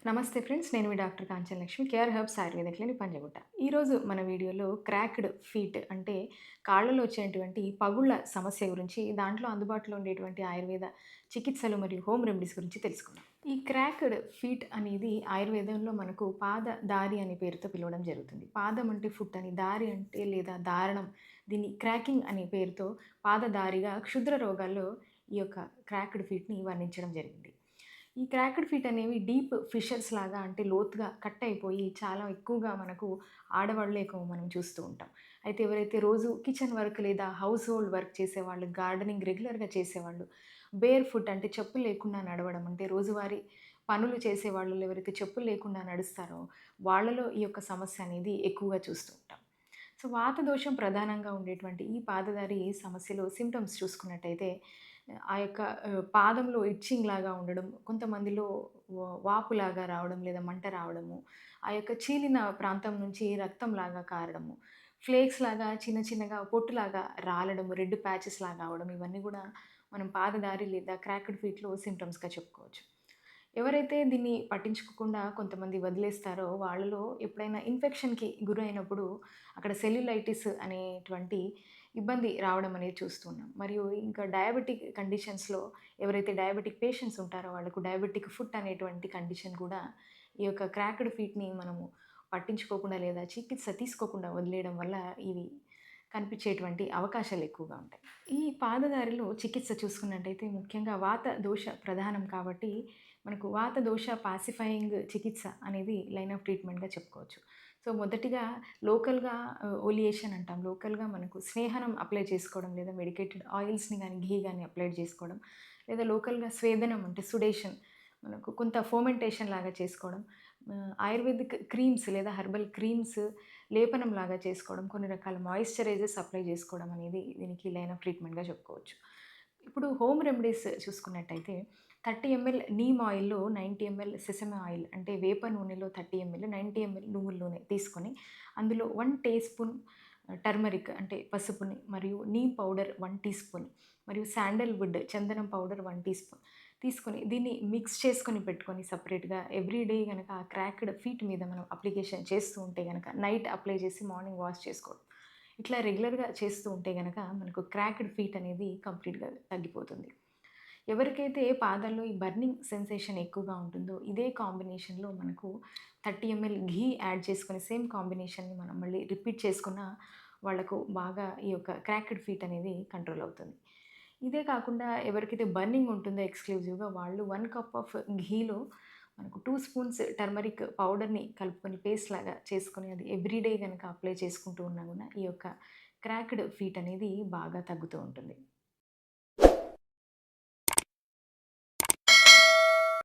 నమస్తే ఫ్రెండ్స్. నేను మీ doctor Kanchana Lakshmi. Care herbs Ayurveda clinic Panjagutta. ఈరోజు మన వీడియోలో క్రాక్డ్ ఫీట్ అంటే కాళ్ళలో వచ్చేటువంటి పగుళ్ళ సమస్య గురించి, దాంట్లో అందుబాటులో ఉండేటువంటి ఆయుర్వేద చికిత్సలు మరియు హోమ్ రెమెడీస్ గురించి తెలుసుకుందాం. ఈ క్రాక్డ్ ఫీట్ అనేది ఆయుర్వేదంలో మనకు పాద దారి అనే పేరుతో పిలవడం జరుగుతుంది. పాదం అంటే ఫుట్ అని, దారి అంటే లేదా దారణం. దీన్ని క్రాకింగ్ అనే పేరుతో పాదదారిగా క్షుద్ర రోగాల్లో ఈ యొక్క క్రాక్డ్ ఫీట్‌ని వర్ణించడం జరిగింది. ఈ క్రాక్డ్ ఫీట్ అనేవి డీప్ ఫిషర్స్ లాగా అంటే లోతుగా కట్ అయిపోయి చాలా ఎక్కువగా మనకు ఆడవాళ్ళలో ఎక్కువ మనం చూస్తూ ఉంటాం. అయితే ఎవరైతే రోజు కిచెన్ వర్క్ లేదా హౌస్ హోల్డ్ వర్క్ చేసేవాళ్ళు, గార్డెనింగ్ రెగ్యులర్‌గా చేసేవాళ్ళు, బేర్ ఫుట్ అంటే చెప్పులు లేకుండా నడవడం అంటే రోజువారీ పనులు చేసేవాళ్ళు ఎవరైతే చెప్పులు లేకుండా నడుస్తారో వాళ్ళలో ఈ యొక్క సమస్య అనేది ఎక్కువగా చూస్తూ ఉంటాం. సో, వాత దోషం ప్రధానంగా ఉండేటువంటి ఈ పాదదారి సమస్యలో సింప్టమ్స్ చూసుకున్నట్టయితే ఆ యొక్క పాదంలో ఇట్చింగ్ లాగా ఉండడం, కొంతమందిలో వాపులాగా రావడం లేదా మంట రావడము, ఆ యొక్క చీలిన ప్రాంతం నుంచి రక్తంలాగా కారడము, ఫ్లేక్స్ లాగా చిన్న చిన్నగా పొట్టులాగా రాలడము, రెడ్ ప్యాచెస్ లాగా అవ్వడం ఇవన్నీ గూడా మనం పాదదారి లేదా క్రాక్డ్ ఫీట్‌లో సింప్టమ్స్‌గా చెప్పుకోవచ్చు. ఎవరైతే దీన్ని పట్టించుకోకుండా కొంతమంది వదిలేస్తారో వాళ్ళలో ఎప్పుడైనా ఇన్ఫెక్షన్‌కి గురైనప్పుడు అక్కడ సెల్యులైటిస్ అనేటువంటి ఇబ్బంది రావడం అనేది చూస్తూ ఉన్నాం. మరియు ఇంకా డయాబెటిక్ కండిషన్స్‌లో ఎవరైతే డయాబెటిక్ పేషెంట్స్ ఉంటారో వాళ్ళకు డయాబెటిక్ ఫుట్ అనేటువంటి కండిషన్ కూడా ఈ యొక్క క్రాక్డ్ ఫీట్‌ని మనము పట్టించుకోకుండా లేదా చికిత్స తీసుకోకుండా వదిలేయడం వల్ల ఇవి కనిపించేటువంటి అవకాశాలు ఎక్కువగా ఉంటాయి. ఈ పాదదారిలో చికిత్స చూసుకున్నట్టయితే ముఖ్యంగా వాత దోష ప్రధానం కాబట్టి మనకు వాత దోష పాసిఫైయింగ్ చికిత్స అనేది లైన్ ఆఫ్ ట్రీట్మెంట్‌గా చెప్పుకోవచ్చు. సో, మొదటిగా లోకల్‌గా ఓలియేషన్ అంటాం. లోకల్‌గా మనకు స్నేహనం అప్లై చేసుకోవడం లేదా మెడికేటెడ్ ఆయిల్స్‌ని గానీ, ఘీ గానీ అప్లై చేసుకోవడం. లేదా లోకల్‌గా స్వేదనం అంటే సుడేషన్ మనకు కొంత ఫర్మెంటేషన్ లాగా చేసుకోవడం. ఆయుర్వేదిక్ క్రీమ్స్ లేదా హెర్బల్ క్రీమ్స్ లేపనంలాగా చేసుకోవడం. కొన్ని రకాల మాయిశ్చరైజర్స్ అప్లై చేసుకోవడం అనేది దీనికి లైన్ ఆఫ్ ట్రీట్మెంట్‌గా చెప్పుకోవచ్చు. ఇప్పుడు హోమ్ రెమెడీస్ చూసుకున్నట్టయితే 30 ఎంఎల్ నీమ్ ఆయిల్‌లో 90 ఎంఎల్ సెసమే ఆయిల్ అంటే వేప నూనెలో 30 ఎంఎల్, 90 ఎంఎల్ నువ్వుల నూనె తీసుకొని అందులో 1 టీ స్పూన్ టర్మరిక్ అంటే పసుపుని మరియు నీమ్ పౌడర్ 1 టీ స్పూన్ మరియు శాండల్‌వుడ్ చందనం పౌడర్ 1 టీ స్పూన్ తీసుకొని దీన్ని మిక్స్ చేసుకొని పెట్టుకొని సెపరేట్‌గా ఎవ్రీ డే గనక ఆ క్రాక్డ్ ఫీట్ మీద మనం అప్లికేషన్ చేస్తూ ఉంటే గనక నైట్ అప్లై చేసి మార్నింగ్ వాష్ చేసుకోవడం. ఇట్లా రెగ్యులర్‌గా చేస్తూ ఉంటే గనక మనకు క్రాక్డ్ ఫీట్ అనేది కంప్లీట్‌గా తగ్గిపోతుంది. ఎవరికైతే పాదాల్లో ఈ బర్నింగ్ సెన్సేషన్ ఎక్కువగా ఉంటుందో, ఇదే కాంబినేషన్‌లో మనకు 30 ఎంఎల్ ఘీ యాడ్ చేసుకొని సేమ్ కాంబినేషన్‌ని మనం మళ్ళీ రిపీట్ చేసుకున్న వాళ్ళకు బాగా ఈ యొక్క క్రాక్డ్ ఫీట్ అనేది కంట్రోల్ అవుతుంది. ఇదే కాకుండా ఎవరికైతే బర్నింగ్ ఉంటుందో ఎక్స్‌క్లూజివ్‌గా వాళ్ళు 1 కప్ ఆఫ్ ఘీలో మనకు 2 స్పూన్స్ టర్మరిక్ పౌడర్‌ని కలుపుకొని పేస్ట్ లాగా చేసుకొని అది ఎవ్రీ డే గనక అప్లై చేసుకుంటూ ఉన్నా గూడా ఈ యొక్క క్రాక్డ్ ఫీట్ అనేది బాగా తగ్గుతూ ఉంటుంది.